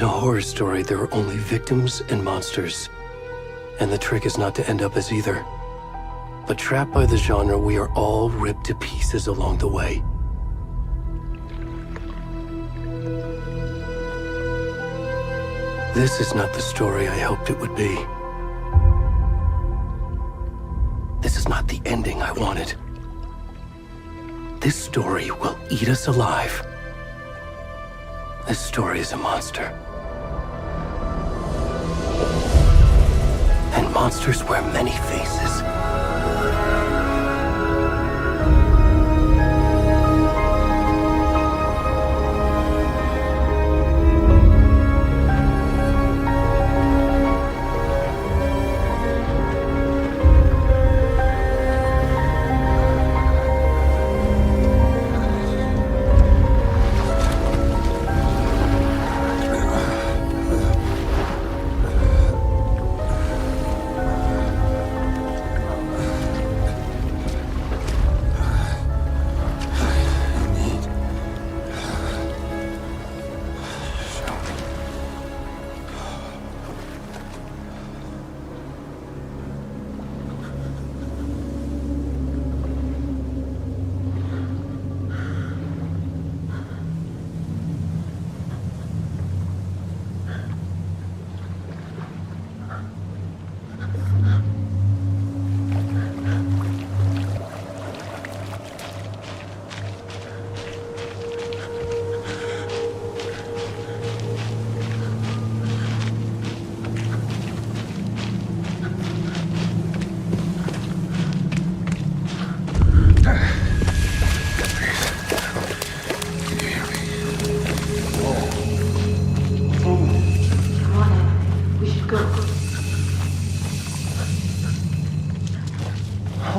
In a horror story, there are only victims and monsters. And the trick is not to end up as either. But trapped by the genre, we are all ripped to pieces along the way. This is not the story I hoped it would be. This is not the ending I wanted. This story will eat us alive. This story is a monster. And monsters wear many faces.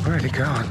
Already gone.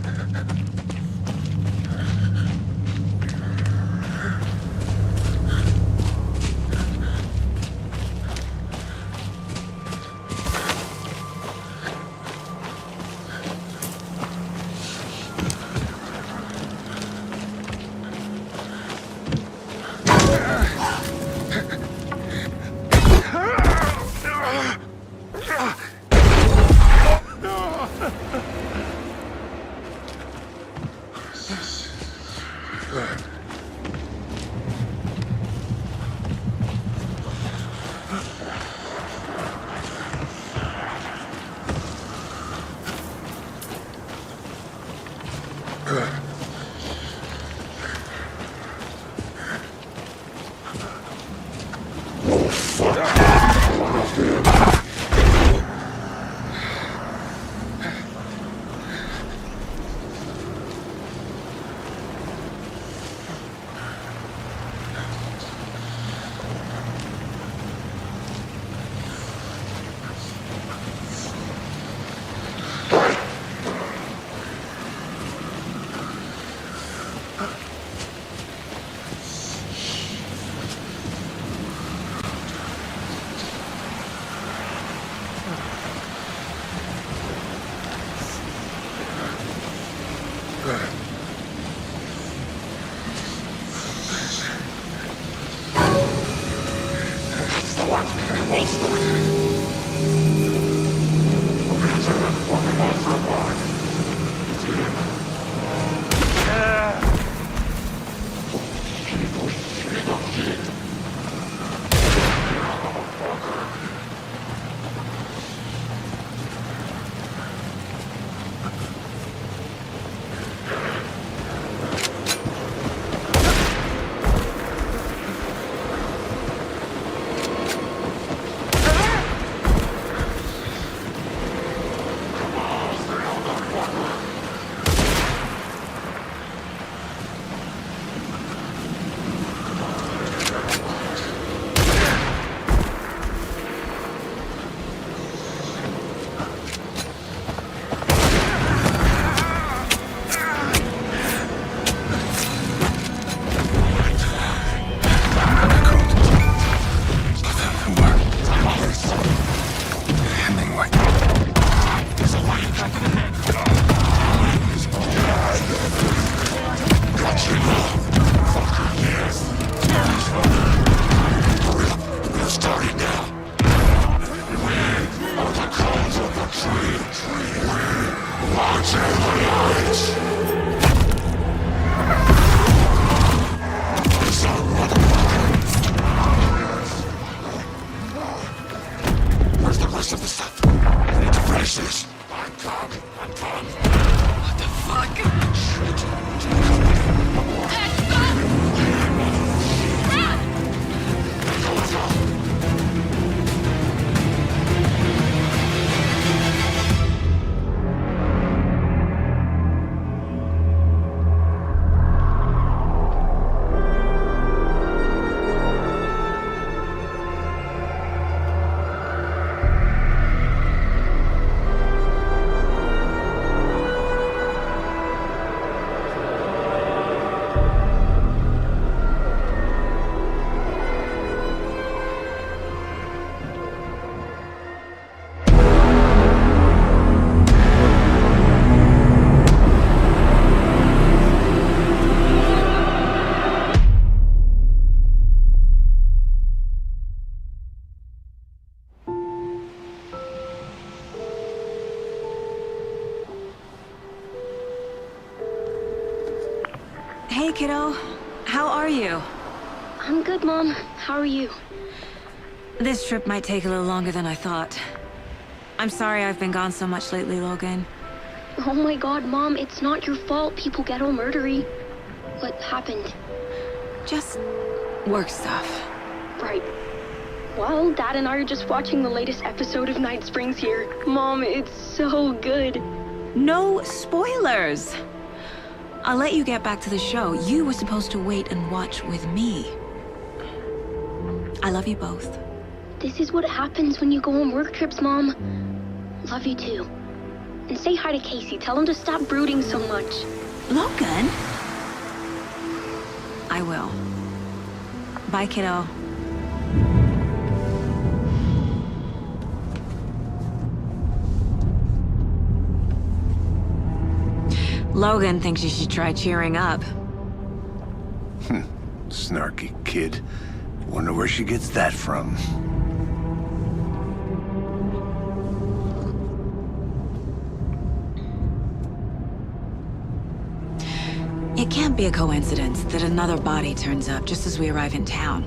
Hey, kiddo. How are you? I'm good, Mom. How are you? This trip might take a little longer than I thought. I'm sorry I've been gone so much lately, Logan. Oh my god, Mom, it's not your fault people get all murdery. What happened? Just work stuff. Right. Well, Dad and I are just watching the latest episode of Night Springs here. Mom, it's so good. No spoilers! I'll let you get back to the show. You were supposed to wait and watch with me. I love you both. This is what happens when you go on work trips, Mom. Love you too. And say hi to Casey. Tell him to stop brooding so much. Logan? I will. Bye, kiddo. Logan thinks you should try cheering up. Snarky kid. Wonder where she gets that from. It can't be a coincidence that another body turns up just as we arrive in town.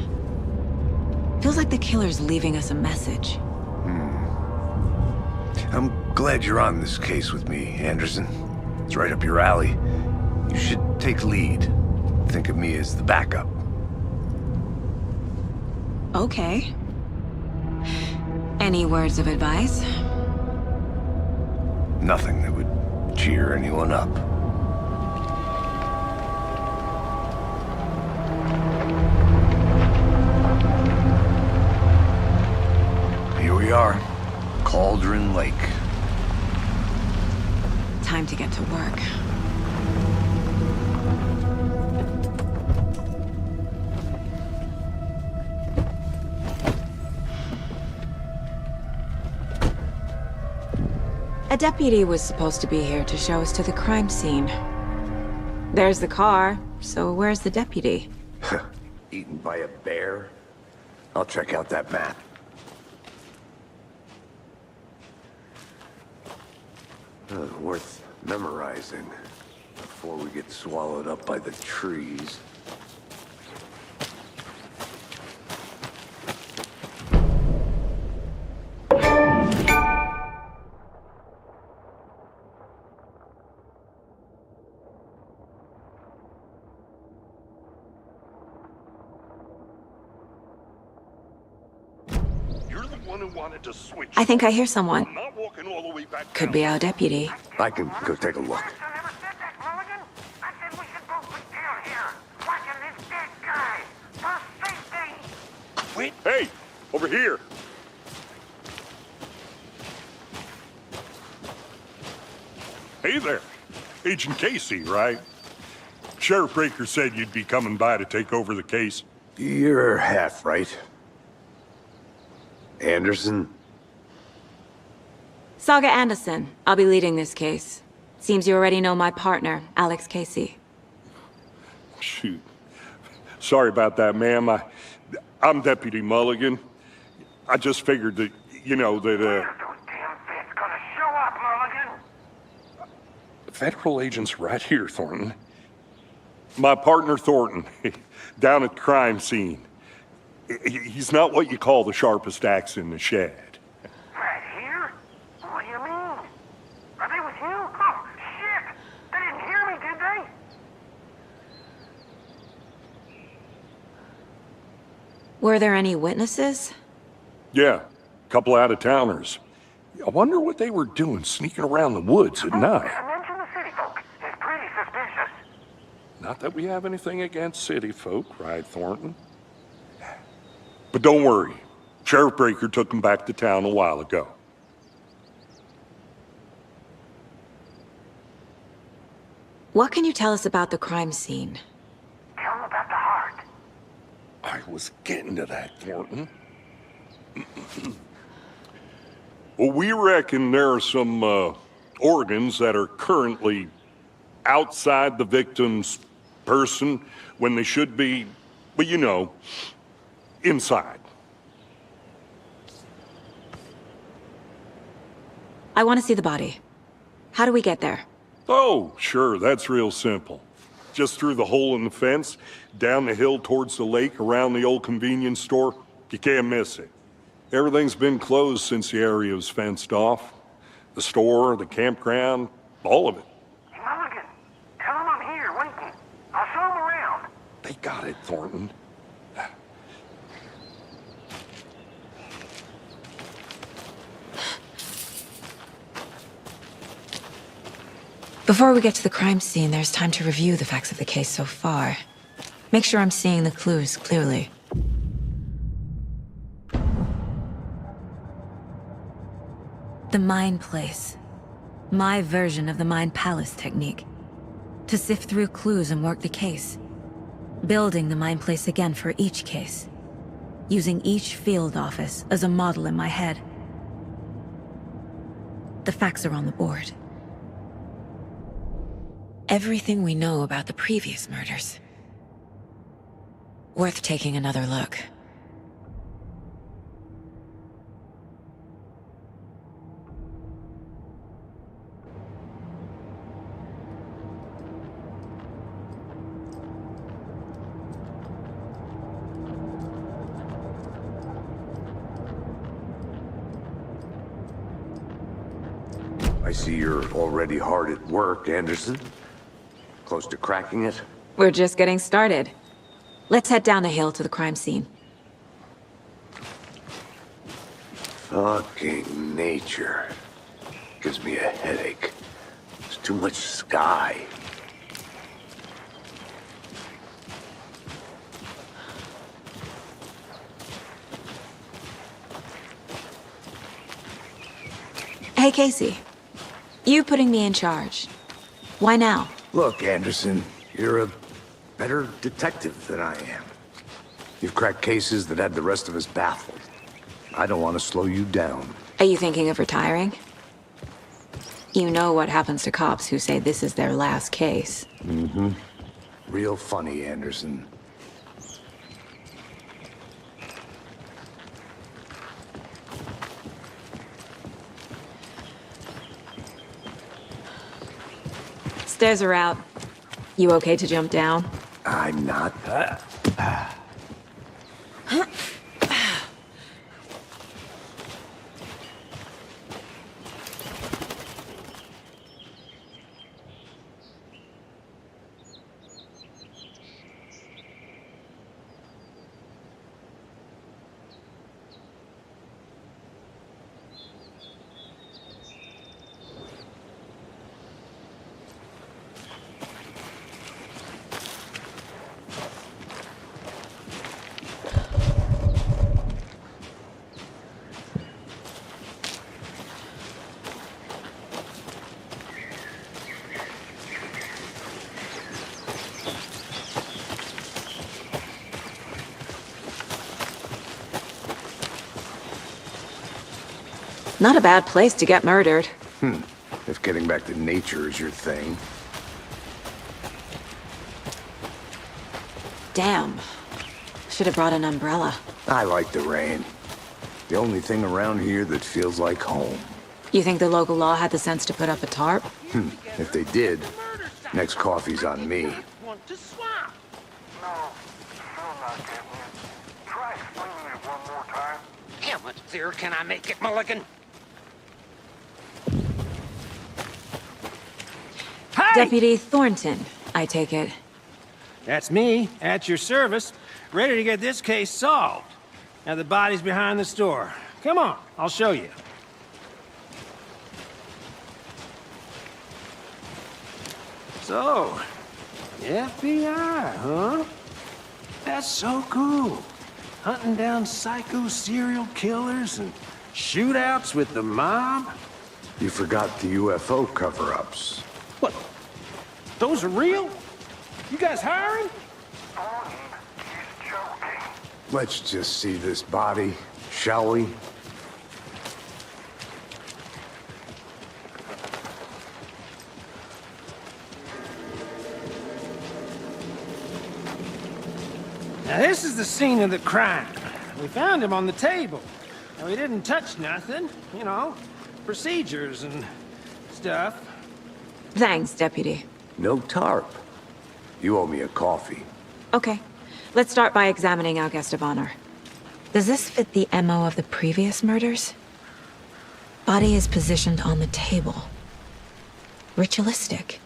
Feels like the killer's leaving us a message. I'm glad you're on this case with me, Anderson. It's right up your alley. You should take lead. Think of me as the backup. Okay. Any words of advice? Nothing that would cheer anyone up. Here we are. Cauldron Lake. Time to get to work. A deputy was supposed to be here to show us to the crime scene. There's the car, so where's the deputy? Eaten by a bear? I'll check out that map. Worth memorizing before we get swallowed up by the trees. I think I hear someone. I'm not walking all the way back Could down. be our deputy. I can go take a look. Wait. Hey, over here. Hey there. Agent Casey, right? Sheriff Breaker said you'd be coming by to take over the case. You're half right. Anderson? Saga Anderson. I'll be leading this case. Seems you already know my partner, Alex Casey. Shoot. Sorry about that, ma'am. I'm Deputy Mulligan. I just figured that, you know, that, Federal agent's right here, Thornton. My partner, Thornton, down at the crime scene. He's not what you call the sharpest axe in the shed. Right here? What do you mean? Are they with you? Oh, shit! They didn't hear me, did they? Were there any witnesses? Yeah, a couple out-of-towners. I wonder what they were doing sneaking around the woods at night. Mention the city folk. It's pretty suspicious. Not that we have anything against city folk, right, Thornton? But don't worry. Sheriff Breaker took them back to town a while ago. What can you tell us about the crime scene? Tell them about the heart. I was getting to that, Thornton. Well, we reckon there are some organs that are currently outside the victim's person when they should be, well, you know, inside. I want to see the body. How do we get there? Oh, sure, that's real simple. just through the hole in the fence, down the hill towards the lake, around the old convenience store. You can't miss it. Everything's been closed since the area was fenced off. The store, the campground, all of it. Mulligan, tell him I'm here, waiting. I'll show him around. They got it, Thornton. Before we get to the crime scene, there's time to review the facts of the case so far. Make sure I'm seeing the clues clearly. The Mind Place. My version of the Mind Palace technique. To sift through clues and work the case. Building the Mind Place again for each case. Using each field office as a model in my head. The facts are on the board. Everything we know about the previous murders. Worth taking another look. I see you're already hard at work, Anderson. Close to cracking it? We're just getting started. Let's head down the hill to the crime scene. Fucking nature. Gives me a headache. There's too much sky. Hey, Casey. You putting me in charge. Why now? Look, Anderson, you're a better detective than I am. You've cracked cases that had the rest of us baffled. I don't want to slow you down. Are you thinking of retiring? You know what happens to cops who say this is their last case. Mm-hmm. Real funny, Anderson. Stairs are out. You okay to jump down? I'm not. Not a bad place to get murdered. If getting back to nature is your thing. Damn. Should have brought an umbrella. I like the rain. The only thing around here that feels like home. You think the local law had the sense to put up a tarp? If they did, next coffee's on me. Want to swap? No, still not getting it. Try explaining it one more time. How much clearer can I make it, Mulligan? Hey! Deputy Thornton, I take it. That's me, at your service, ready to get this case solved. Now the body's behind the store. Come on, I'll show you. So, FBI, huh? That's so cool. Hunting down psycho serial killers and shootouts with the mob. You forgot the UFO cover-ups. What? Those are real? You guys hiring? Thornton, he's joking. Let's just see this body, shall we? Now this is the scene of the crime. We found him on the table. And we didn't touch nothing, you know, procedures and stuff. Thanks, Deputy. No tarp. You owe me a coffee. Okay, let's start by examining our guest of honor. Does this fit the MO of the previous murders? Body is positioned on the table. Ritualistic.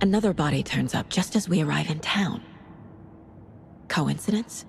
Another body turns up just as we arrive in town. Coincidence?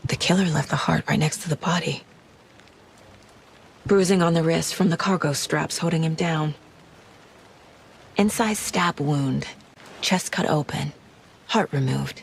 The killer left the heart right next to the body. Bruising on the wrist from the cargo straps holding him down. Inside stab wound, chest cut open, heart removed.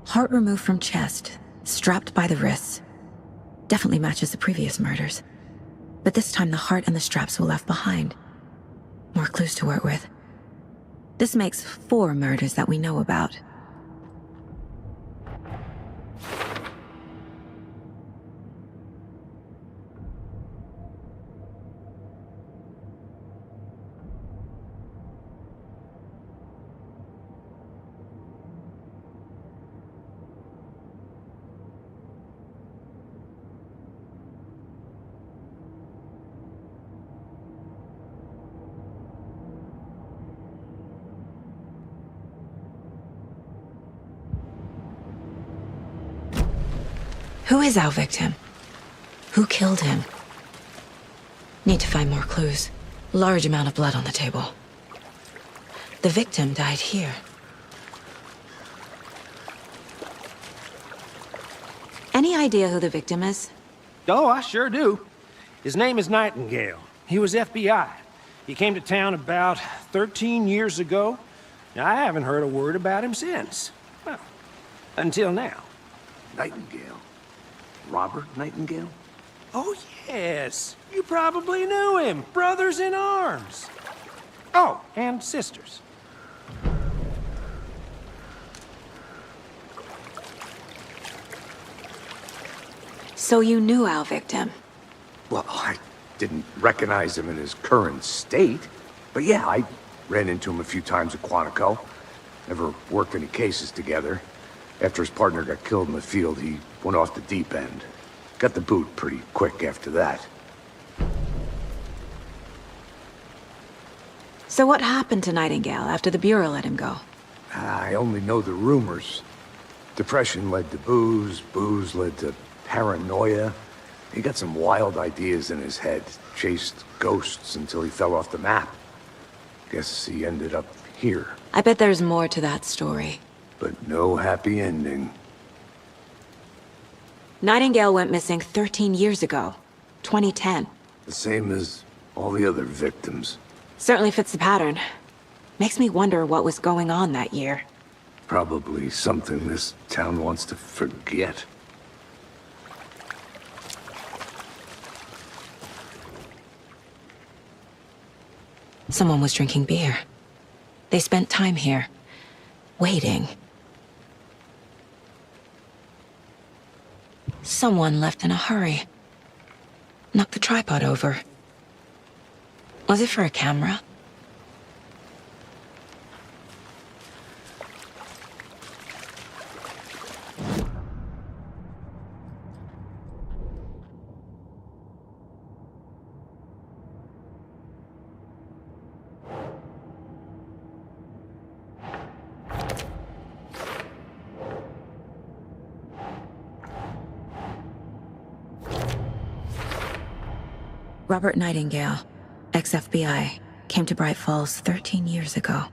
Heart removed from chest, strapped by the wrists. Definitely matches the previous murders. But this time the heart and the straps were left behind. More clues to work with. This makes 4 murders that we know about. Who is our victim? Who killed him? Need to find more clues. Large amount of blood on the table. The victim died here. Any idea who the victim is? Oh, I sure do. His name is Nightingale. He was FBI. He came to town about 13 years ago. I haven't heard a word about him since. Well, until now. Nightingale? Robert Nightingale? Oh, yes. You probably knew him. Brothers in arms. Oh, and sisters. So you knew our victim? Well, I didn't recognize him in his current state. But yeah, I ran into him a few times at Quantico. Never worked any cases together. After his partner got killed in the field, he went off the deep end. Got the boot pretty quick after that. So what happened to Nightingale after the Bureau let him go? I only know the rumors. Depression led to booze, booze led to paranoia. He got some wild ideas in his head, chased ghosts until he fell off the map. Guess he ended up here. I bet there's more to that story. But no happy ending. Nightingale went missing 13 years ago, 2010. The same as all the other victims. Certainly fits the pattern. Makes me wonder what was going on that year. Probably something this town wants to forget. Someone was drinking beer. They spent time here, waiting. Someone left in a hurry. Knocked the tripod over. Was it for a camera? Robert Nightingale, ex-FBI, came to Bright Falls 13 years ago.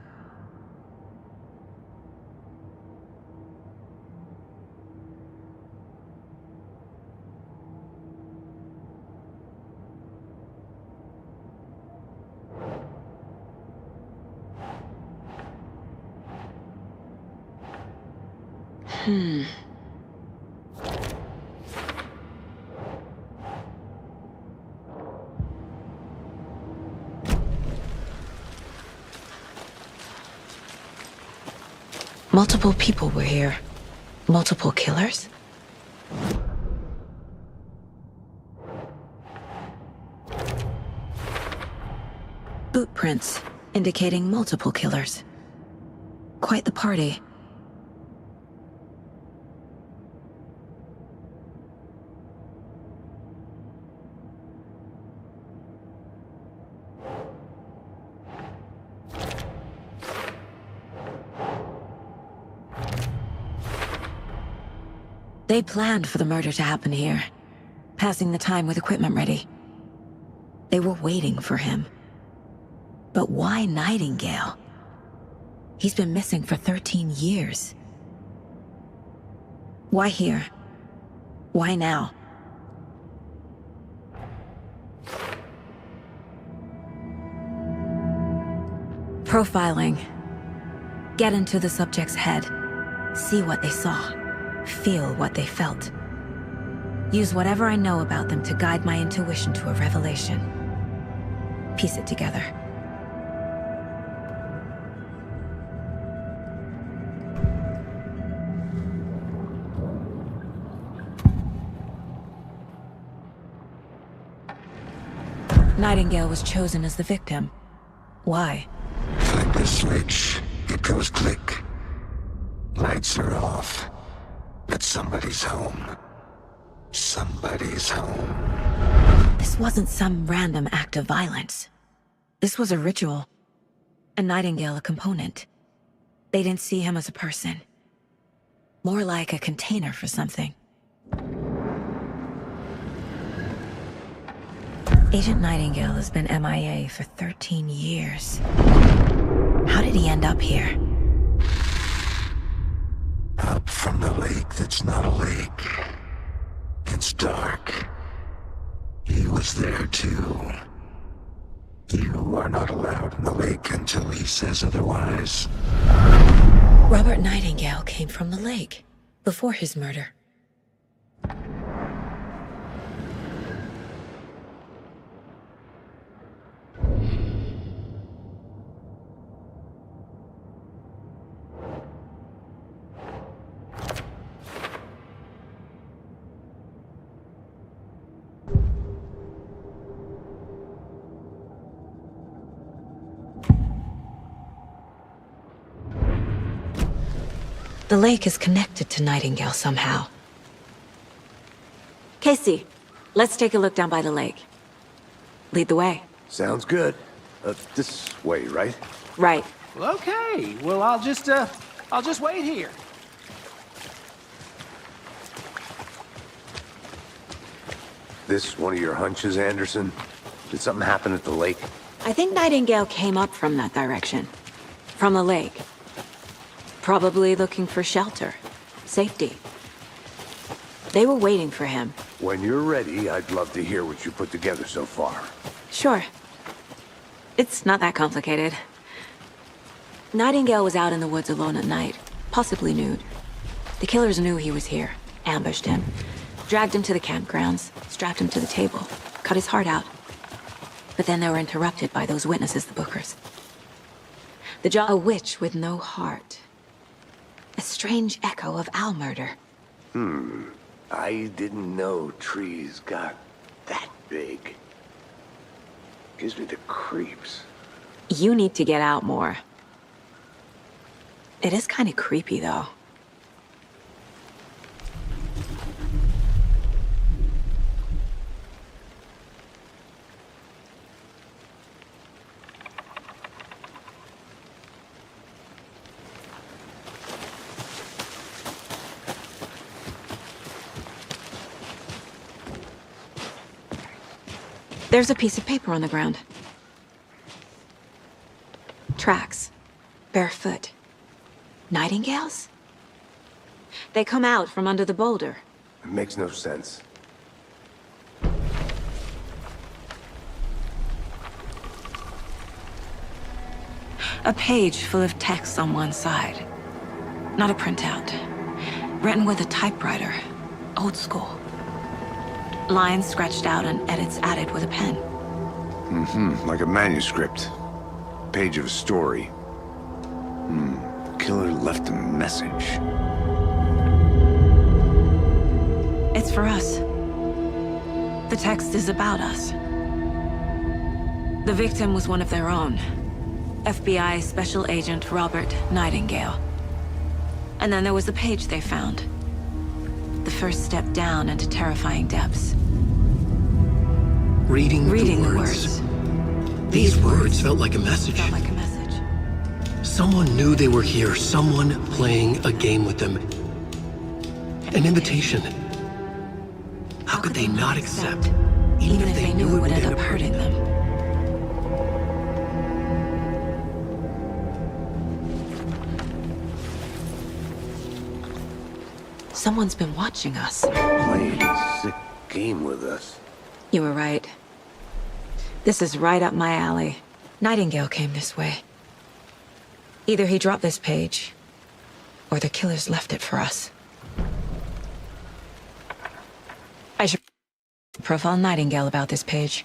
Multiple people were here. Multiple killers? Boot prints indicating multiple killers. Quite the party. They planned for the murder to happen here, passing the time with equipment ready. They were waiting for him. But why Nightingale? He's been missing for 13 years. Why here? Why now? Profiling. Get into the subject's head. See what they saw. Feel what they felt. Use whatever I know about them to guide my intuition to a revelation. Piece it together. Nightingale was chosen as the victim. Why? Flip the switch, it goes click. Lights are off. But somebody's home. Somebody's home. This wasn't some random act of violence. This was a ritual. And Nightingale a component. They didn't see him as a person. More like a container for something. Agent Nightingale has been MIA for 13 years. How did he end up here? Up from the lake that's not a lake. It's dark. He was there too. You are not allowed in the lake until he says otherwise. Robert Nightingale came from the lake, before his murder. The lake is connected to Nightingale somehow. Casey, let's take a look down by the lake. Lead the way. Sounds good. This way, right? Right. Well, okay. Well, I'll just wait here. This one of your hunches, Anderson? Did something happen at the lake? I think Nightingale came up from that direction. From the lake. Probably looking for shelter. Safety. They were waiting for him. When you're ready, I'd love to hear what you put together so far. Sure. It's not that complicated. Nightingale was out in the woods alone at night, possibly nude. The killers knew he was here, ambushed him, dragged him to the campgrounds, strapped him to the table, cut his heart out. But then they were interrupted by those witnesses, the Bookers. A witch with no heart. A strange echo of owl murder. I didn't know trees got that big. Gives me the creeps. You need to get out more. It is kind of creepy, though. There's a piece of paper on the ground. Tracks. Barefoot. Nightingales? They come out from under the boulder. It makes no sense. A page full of text on one side. Not a printout. Written with a typewriter. Old school. Lines scratched out and edits added with a pen. Like a manuscript. Page of a story. Killer left a message. It's for us. The text is about us. The victim was one of their own. FBI Special Agent Robert Nightingale. And then there was the page they found. The first step down into terrifying depths. Reading the the words. These words felt like a message. Felt like a message. Someone knew they were here, someone playing a game with them. An invitation. How could they not accept, even if they knew it would end up hurting them? Someone's been watching us. Playing a sick game with us. You were right. This is right up my alley. Nightingale came this way. Either he dropped this page, or the killers left it for us. I should profile Nightingale about this page.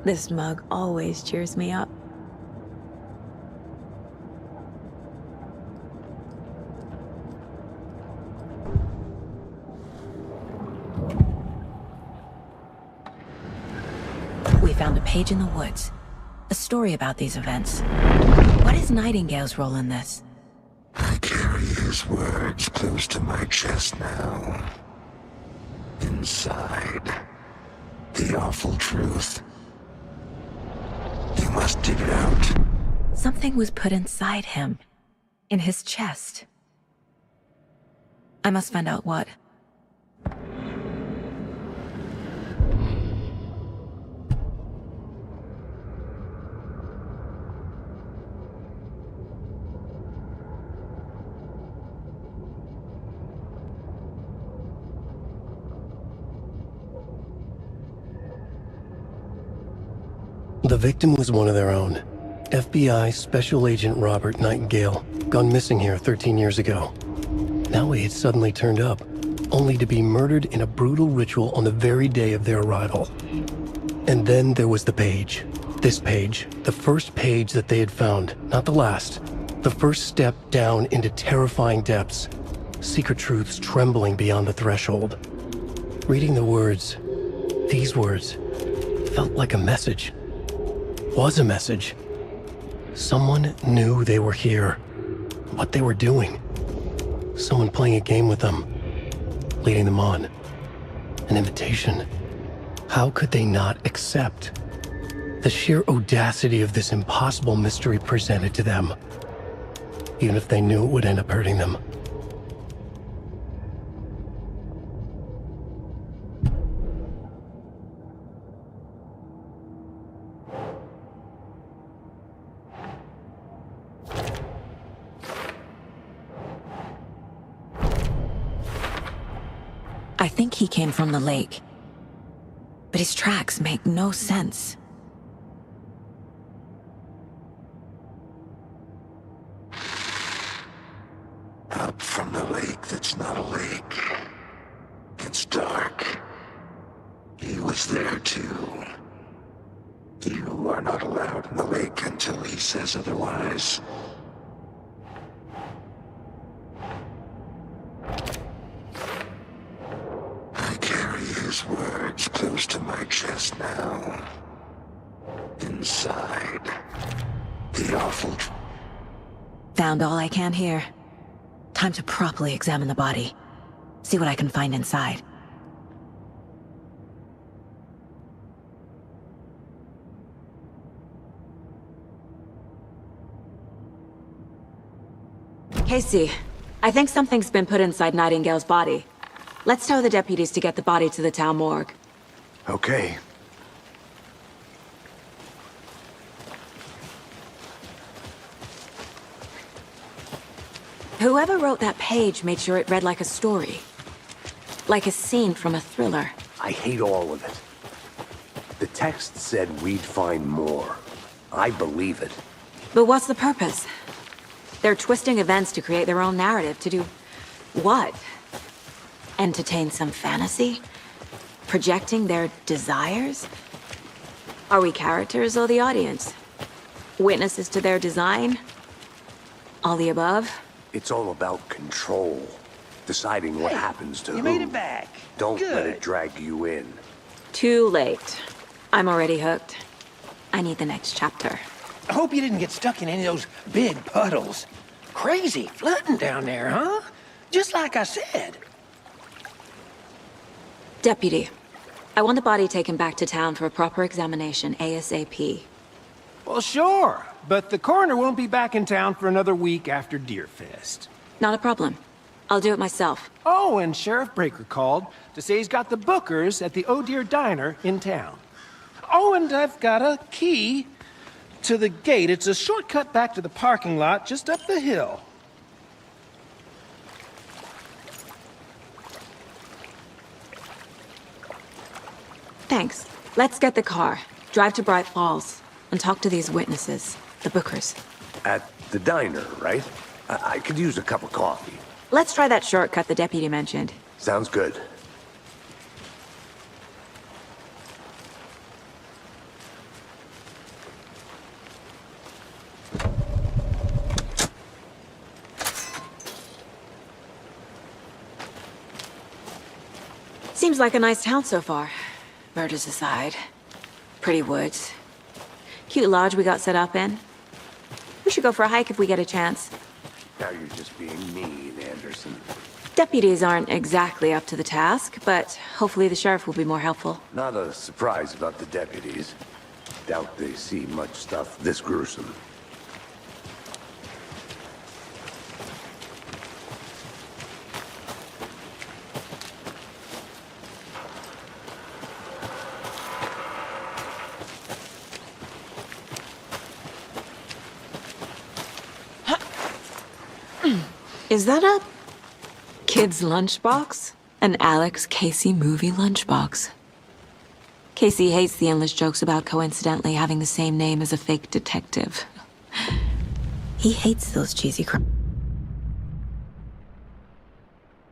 This mug always cheers me up. We found a page in the woods. A story about these events. What is Nightingale's role in this? I carry his words close to my chest now. Inside, the awful truth. You must dig it out. Something was put inside him. In his chest. I must find out what. The victim was one of their own. FBI Special Agent Robert Nightingale, gone missing here 13 years ago. Now he had suddenly turned up, only to be murdered in a brutal ritual on the very day of their arrival. And then there was the page. This page, the first page that they had found, not the last. The first step down into terrifying depths. Secret truths trembling beyond the threshold. Reading the words, these words, felt like a message. Was a message. Someone knew they were here. What they were doing. Someone playing a game with them. Leading them on. An invitation. How could they not accept? The sheer audacity of this impossible mystery presented to them. Even if they knew it would end up hurting them. I think he came from the lake. But his tracks make no sense. Up from the lake that's not a lake. It's dark. He was there too. You are not allowed in the lake until he says otherwise. his words close to my chest now. Inside, the awful... Found all I can here. Time to properly examine the body. See what I can find inside. Casey, I think something's been put inside Nightingale's body. Let's tell the deputies to get the body to the town morgue. Okay. Whoever wrote that page made sure it read like a story. Like a scene from a thriller. I hate all of it. The text said we'd find more. I believe it. But what's the purpose? They're twisting events to create their own narrative. To do what? Entertain some fantasy? Projecting their desires? Are we characters or the audience? Witnesses to their design? All the above? It's all about control. Deciding what happens to You who. made it back. Don't let Good. it drag you in. Too late. I'm already hooked. I need the next chapter. I hope you didn't get stuck in any of those big puddles. Crazy flooding down there, huh? Just like I said. Deputy, I want the body taken back to town for a proper examination ASAP. Well, sure. But the coroner won't be back in town for another week after Deerfest. Not a problem. I'll do it myself. Oh, and Sheriff Breaker called to say he's got the Bookers at the Oh Dear Diner in town. Oh, and I've got a key to the gate. It's a shortcut back to the parking lot just up the hill. Thanks. Let's get the car, drive to Bright Falls, and talk to these witnesses, the Bookers. At the diner, right? I could use a cup of coffee. Let's try that shortcut the deputy mentioned. Sounds good. Seems like a nice town so far. Murders aside. Pretty woods. Cute lodge we got set up in. We should go for a hike if we get a chance. Now you're just being mean, Anderson. Deputies aren't exactly up to the task, but hopefully the sheriff will be more helpful. Not a surprise about the deputies. Doubt they see much stuff this gruesome. Is that a kid's lunchbox? An Alex Casey movie lunchbox. Casey hates the endless jokes about coincidentally having the same name as a fake detective. He hates those cheesy